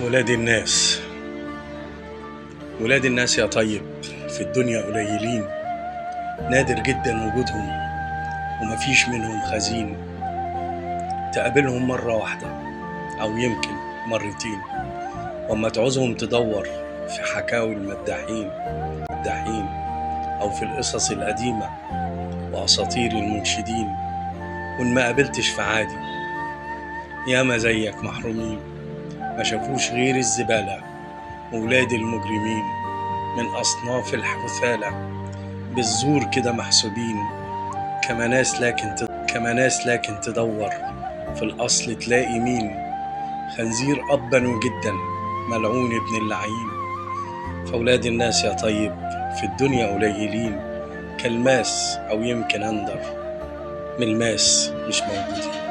ولاد الناس، ولاد الناس يا طيب في الدنيا قليلين، نادر جدا وجودهم ومفيش منهم خزين. تقابلهم مرة واحدة أو يمكن مرتين، وأما تعوزهم تدور في حكاوي المداحين أو في القصص القديمة وأساطير المنشدين. وإن ما قابلتش فعادي، ياما زيك محرومين ما شافوش غير الزبالة وولاد المجرمين، من أصناف الحثالة بالزور كده محسوبين. كما ناس لكن تدور في الأصل تلاقي مين، خنزير أبا وجدا ملعون ابن اللعين. فأولاد الناس يا طيب في الدنيا قليلين، كالماس أو يمكن أندر من الماس مش موجودين.